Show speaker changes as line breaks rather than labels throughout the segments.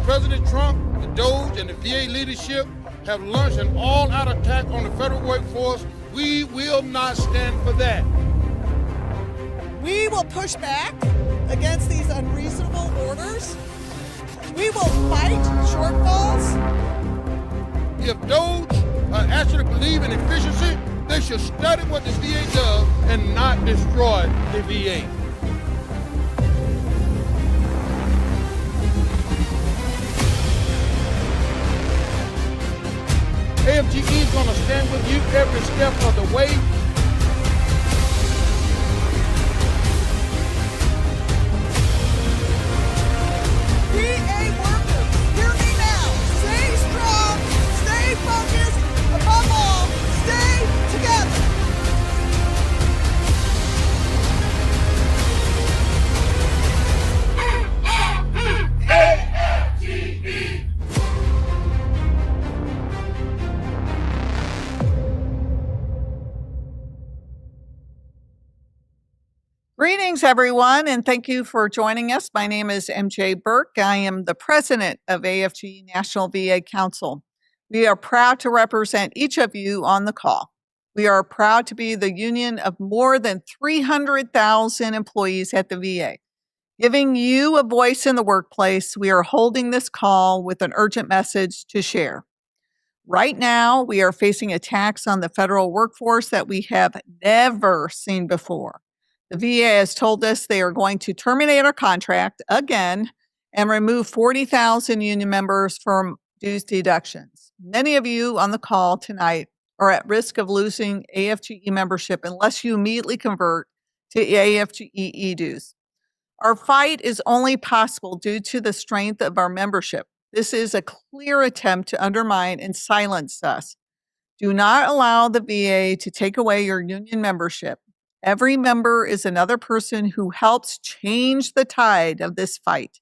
President Trump, the DOJ, and the VA leadership have launched an all-out attack on the federal workforce. We will not stand for that.
We will push back against these unreasonable orders. We will fight shortfalls.
If DOJ actually believe in efficiency, they should study what the VA does and not destroy the VA. AFGE is going to stand with you every step of the way.
VA workers, hear me now. Stay strong, stay focused, above all, stay together. Greetings, everyone, and thank you for joining us. My name is MJ Burke. I am the president of AFGE National VA Council. We are proud to represent each of you on the call. We are proud to be the union of more than 300,000 employees at the VA. Giving you a voice in the workplace, we are holding this call with an urgent message to share. Right now, we are facing attacks on the federal workforce that we have never seen before. The VA has told us they are going to terminate our contract again and remove 40,000 union members from dues deductions. Many of you on the call tonight are at risk of losing AFGE membership unless you immediately convert to AFGE dues. Our fight is only possible due to the strength of our membership. This is a clear attempt to undermine and silence us. Do not allow the VA to take away your union membership. Every member is another person who helps change the tide of this fight.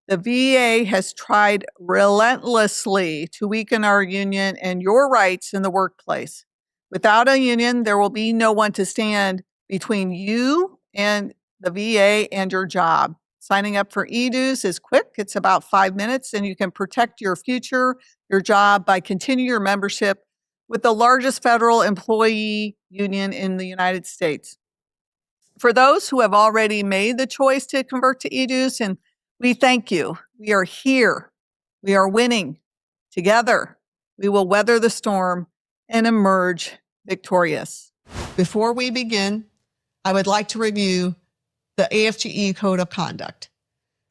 The VA has tried relentlessly to weaken our union and your rights in the workplace. Without a union, there will be no one to stand between you and the VA and your job. Signing up for e-dues is quick. It's about 5 minutes, and you can protect your future, your job, by continuing your membership with the largest federal employee union in the United States. For those who have already made the choice to convert to e-dues, and we thank you. We are here. We are winning. Together, we will weather the storm and emerge victorious. Before we begin, I would like to review the AFGE Code of Conduct.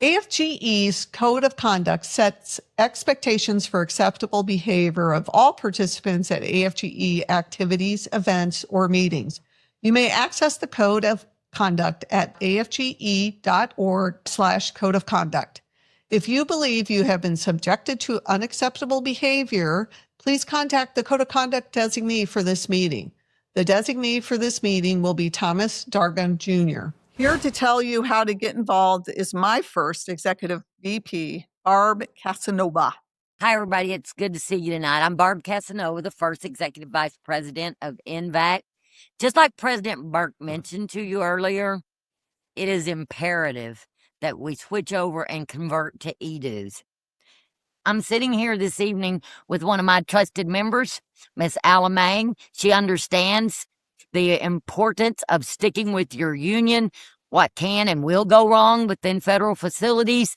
AFGE's Code of Conduct sets expectations for acceptable behavior of all participants at AFGE activities, events, or meetings. You may access the Code of Conduct at afge.org/code of conduct. If you believe you have been subjected to unacceptable behavior, please contact the Code of Conduct designee for this meeting. The designee for this meeting will be Thomas Dargan Jr. Here to tell you how to get involved is my first executive VP, Barb Casanova.
Hi, everybody. It's good to see you tonight. I'm Barb Casanova, the first Executive Vice President of NVAC. Just like President Burke mentioned to you earlier, it is imperative that we switch over and convert to e-dues. I'm sitting here this evening with one of my trusted members, Miss Alamang. She understands the importance of sticking with your union, what can and will go wrong within federal facilities.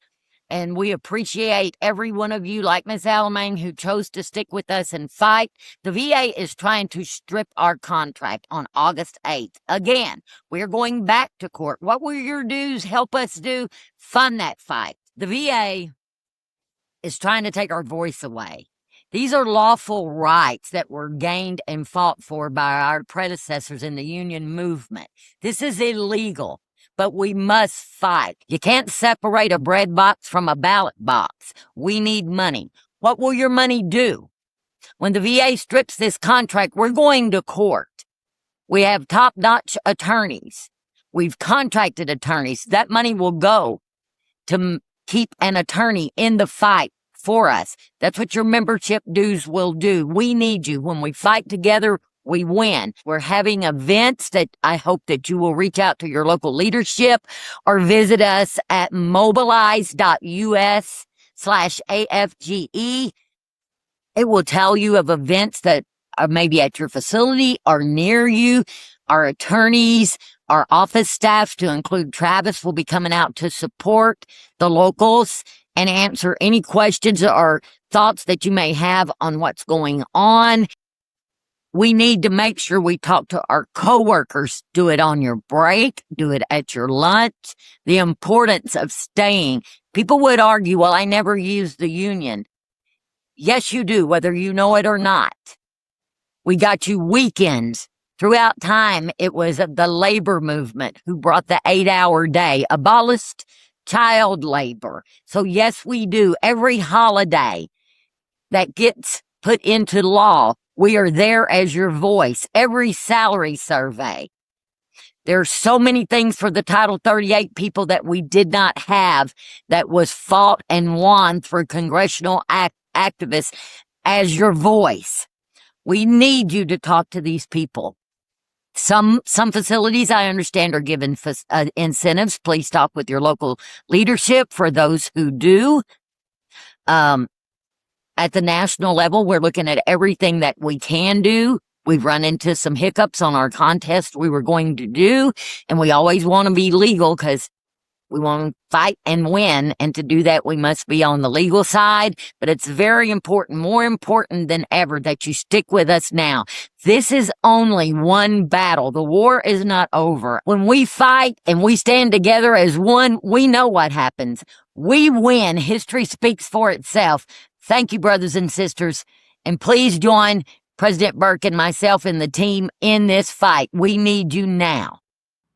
And we appreciate every one of you, like Ms. Alamang, who chose to stick with us and fight. The VA is trying to strip our contract on August 8th. Again, we're going back to court. What will your dues help us do? Fund that fight. The VA is trying to take our voice away. These are lawful rights that were gained and fought for by our predecessors in the union movement. This is illegal, but we must fight. You can't separate a bread box from a ballot box. We need money. What will your money do? When the VA strips this contract, we're going to court. We have top-notch attorneys. We've contracted attorneys. That money will go to keep an attorney in the fight for us. That's what your membership dues will do. We need you. When we fight together, we win. We're having events that I hope that you will reach out to your local leadership or visit us at mobilize.us/AFGE. It will tell you of events that are maybe at your facility or near you. Our attorneys, our office staff, to include Travis, will be coming out to support the locals and answer any questions or thoughts that you may have on what's going on. We need to make sure we talk to our coworkers. Do it on your break. Do it at your lunch. The importance of staying. People would argue, well, I never used the union. Yes, you do, whether you know it or not. We got you weekends. Throughout time, it was the labor movement who brought the 8-hour day, abolished child labor. So yes, we do. Every holiday that gets put into law, we are there as your voice. Every salary survey. There's so many things for the Title 38 people that we did not have that was fought and won through congressional activists as your voice. We need you to talk to these people. Some facilities, I understand, are given incentives. Please talk with your local leadership for those who do. At the national level, we're looking at everything that we can do. We've run into some hiccups on our contest we were going to do, and we always want to be legal because we want to fight and win, and to do that, we must be on the legal side. But it's very important, more important than ever, that you stick with us now. This is only one battle. The war is not over. When we fight and we stand together as one, we know what happens. We win. History speaks for itself. Thank you, brothers and sisters. And please join President Burke and myself and the team in this fight. We need you now.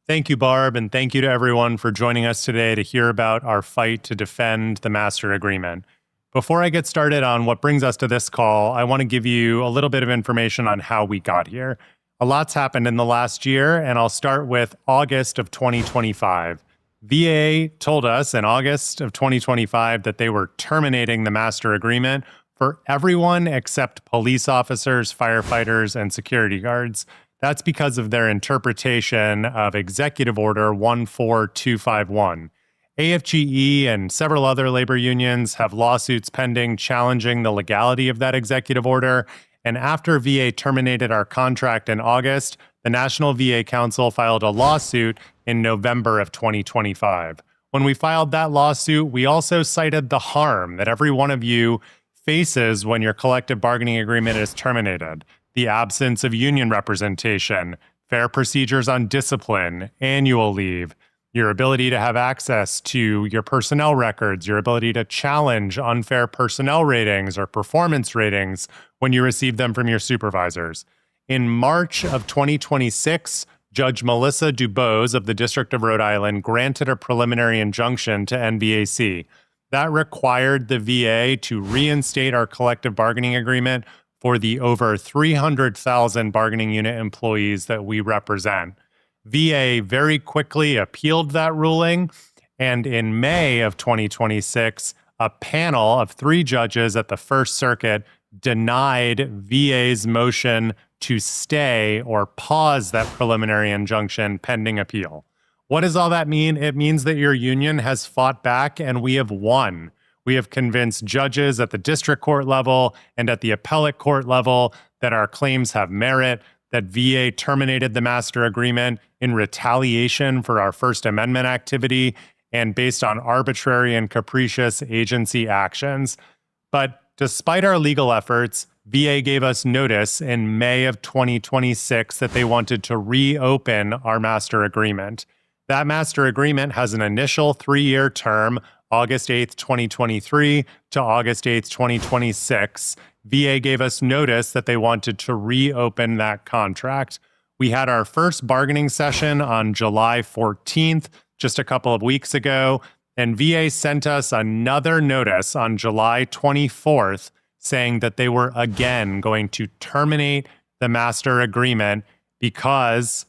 Thank you, Barb, and thank you to everyone for joining us today to hear about our fight to defend the master agreement. Before I get started on what brings us to this call, I want to give you a little bit of information on how we got here. A lot's happened in the last year, and I'll start with August of 2025. VA told us in August of 2025 that they were terminating the master agreement for everyone except police officers, firefighters, and security guards. That's because of their interpretation of Executive Order 14251. AFGE and several other labor unions have lawsuits pending challenging the legality of that executive order. And after VA terminated our contract in August, the National VA Council filed a lawsuit in November of 2025. When we filed that lawsuit, we also cited the harm that every one of you faces when your collective bargaining agreement is terminated: the absence of union representation, fair procedures on discipline, annual leave, your ability to have access to your personnel records, your ability to challenge unfair personnel ratings or performance ratings when you receive them from your supervisors. In March of 2026, Judge Melissa Dubose of the District of Rhode Island granted a preliminary injunction to NVAC. That required the VA to reinstate our collective bargaining agreement for the over 300,000 bargaining unit employees that we represent. VA very quickly appealed that ruling, and in May of 2026, a panel of 3 judges at the First Circuit denied VA's motion to stay or pause that preliminary injunction pending appeal. What does all that mean? It means that your union has fought back and we have won. We have convinced judges at the district court level and at the appellate court level that our claims have merit, that VA terminated the master agreement in retaliation for our First Amendment activity and based on arbitrary and capricious agency actions. But despite our legal efforts, VA gave us notice in May of 2026 that they wanted to reopen our master agreement. That master agreement has an initial 3-year term, August 8th, 2023 to August 8th, 2026. VA gave us notice that they wanted to reopen that contract. We had our first bargaining session on July 14th, just a couple of weeks ago, and VA sent us another notice on July 24th saying that they were again going to terminate the master agreement because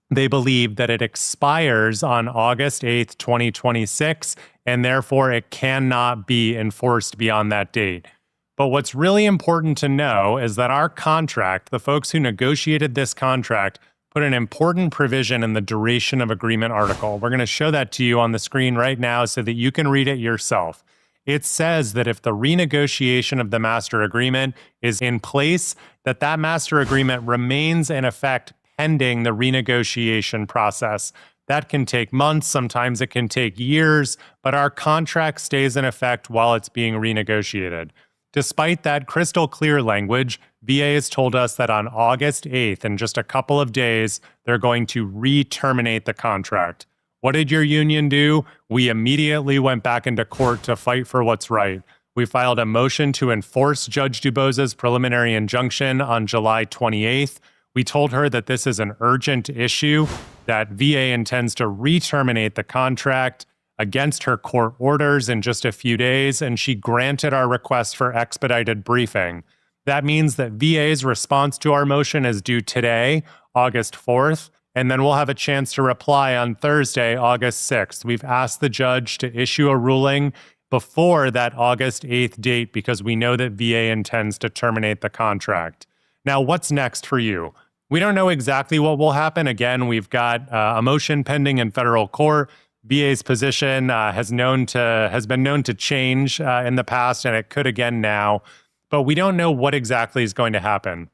they believe that it expires on August 8th, 2026, and therefore it cannot be enforced beyond that date. But what's really important to know is that our contract, the folks who negotiated this contract, put an important provision in the duration of agreement article. We're going to show that to you on the screen right now so that you can read it yourself. It says that if the renegotiation of the master agreement is in place, that master agreement remains in effect pending the renegotiation process. That can take months, sometimes it can take years, but our contract stays in effect while it's being renegotiated. Despite that crystal clear language, VA has told us that on August 8th, in just a couple of days, they're going to re-terminate the contract. What did your union do? We immediately went back into court to fight for what's right. We filed a motion to enforce Judge Dubose's preliminary injunction on July 28th. We told her that this is an urgent issue, that VA intends to re-terminate the contract against her court orders in just a few days, and she granted our request for expedited briefing. That means that VA's response to our motion is due today, August 4th, and then we'll have a chance to reply on Thursday, August 6th. We've asked the judge to issue a ruling before that August 8th date because we know that VA intends to terminate the contract. Now, what's next for you? We don't know exactly what will happen. Again, we've got a motion pending in federal court. VA's position has been known to change in the past, and it could again now. But we don't know what exactly is going to happen.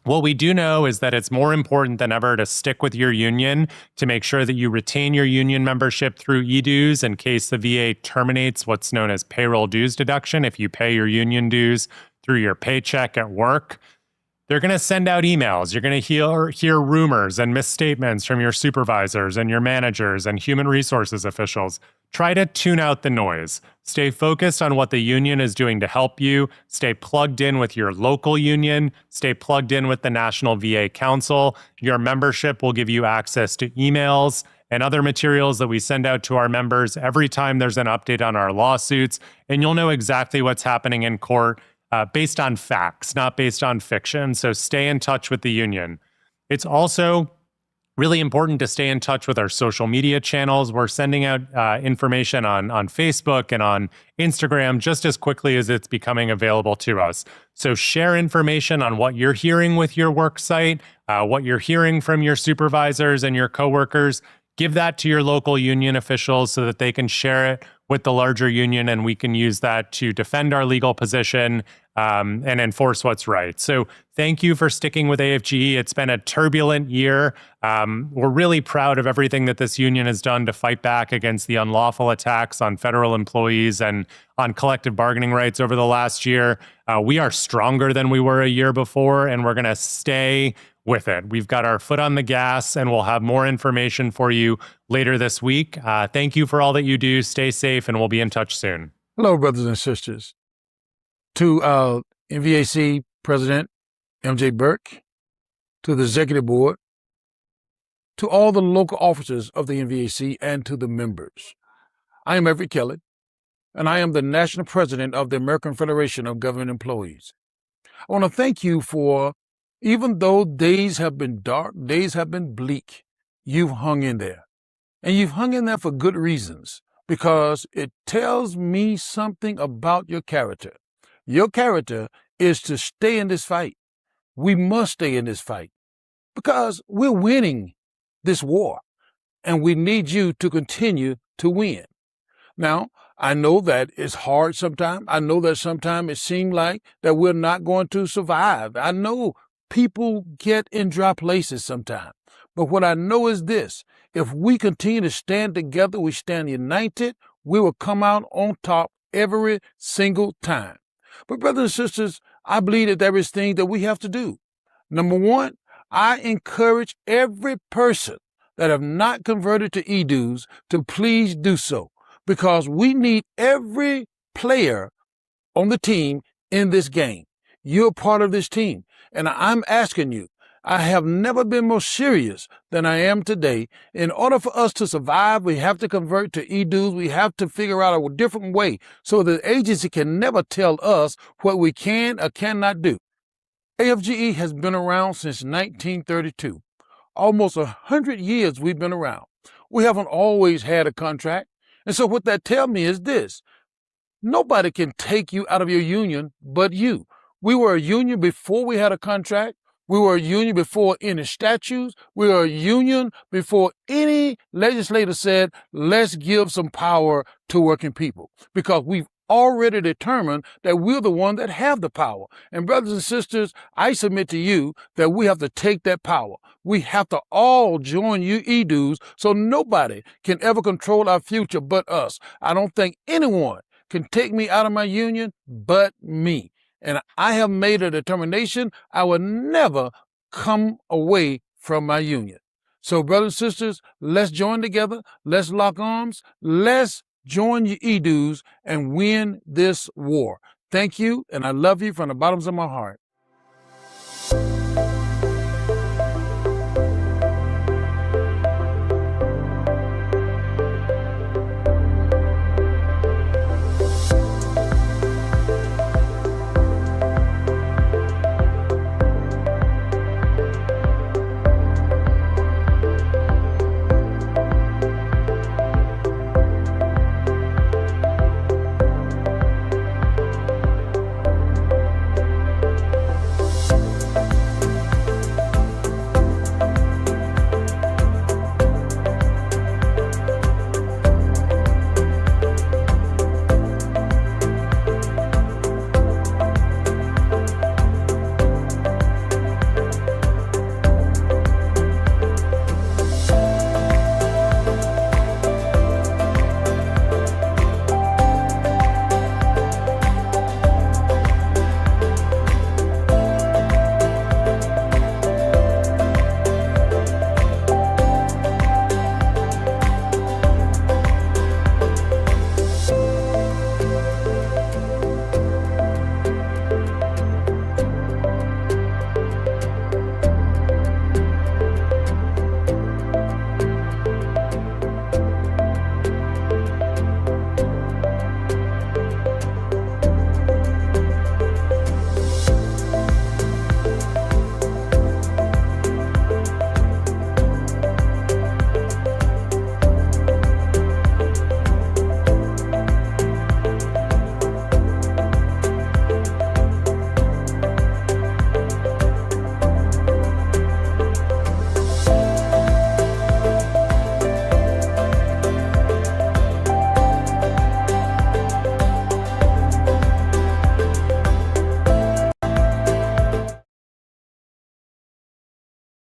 What we do know is that it's more important than ever to stick with your union, to make sure that you retain your union membership through e-dues in case the VA terminates what's known as payroll dues deduction if you pay your union dues through your paycheck at work. They're going to send out emails. You're going to hear rumors and misstatements from your supervisors and your managers and human resources officials. Try to tune out the noise. Stay focused on what the union is doing to help you. Stay plugged in with your local union. Stay plugged in with the National VA Council. Your membership will give you access to emails and other materials that we send out to our members every time there's an update on our lawsuits, and you'll know exactly what's happening in court. Based on facts, not based on fiction. So stay in touch with the union. It's also Really important to stay in touch with our social media channels. We're sending out information on Facebook and on Instagram just as quickly as it's becoming available to us. So share information on what you're hearing with your work site, what you're hearing from your supervisors and your coworkers. Give that to your local union officials so that they can share it with the larger union, and we can use that to defend our legal position and enforce what's right. So thank you for sticking with AFGE. It's been a turbulent year. We're really proud of everything that this union has done to fight back against the unlawful attacks on federal employees and on collective bargaining rights over the last year. We are stronger than we were a year before, and we're going to stay with it. We've got our foot on the gas, and we'll have more information for you later this week. Thank you for all that you do. Stay safe, and we'll be in touch soon.
Hello, brothers and sisters. To NVAC President MJ Burke, to the Executive Board, to all the local officers of the NVAC, and to the members. I am Everett Kelly, and I am the National President of the American Federation of Government Employees. I want to thank you for, even though days have been dark, days have been bleak, you've hung in there. And you've hung in there for good reasons, because it tells me something about your character. Your character is to stay in this fight. We must stay in this fight because we're winning this war, and we need you to continue to win. Now, I know that it's hard sometimes. I know that sometimes it seems like that we're not going to survive. I know people get in dry places sometimes. But what I know is this: if we continue to stand together, we stand united, we will come out on top every single time. But brothers and sisters, I believe that there is things that we have to do. Number one, I encourage every person that have not converted to e-dues to please do so, because we need every player on the team in this game. You're part of this team. And I'm asking you, I have never been more serious than I am today. In order for us to survive, we have to convert to e-dues. We have to figure out a different way so the agency can never tell us what we can or cannot do. AFGE has been around since 1932. Almost 100 years we've been around. We haven't always had a contract. And so what that tells me is this: nobody can take you out of your union but you. We were a union before we had a contract. We were a union before any statutes. We were a union before any legislator said, let's give some power to working people, because we've already determined that we're the one that have the power. And brothers and sisters, I submit to you that we have to take that power. We have to all join you e-dues so nobody can ever control our future but us. I don't think anyone can take me out of my union but me. And I have made a determination I will never come away from my union. So brothers and sisters, let's join together. Let's lock arms. Let's join your e-dues and win this war. Thank you, and I love you from the bottoms of my heart.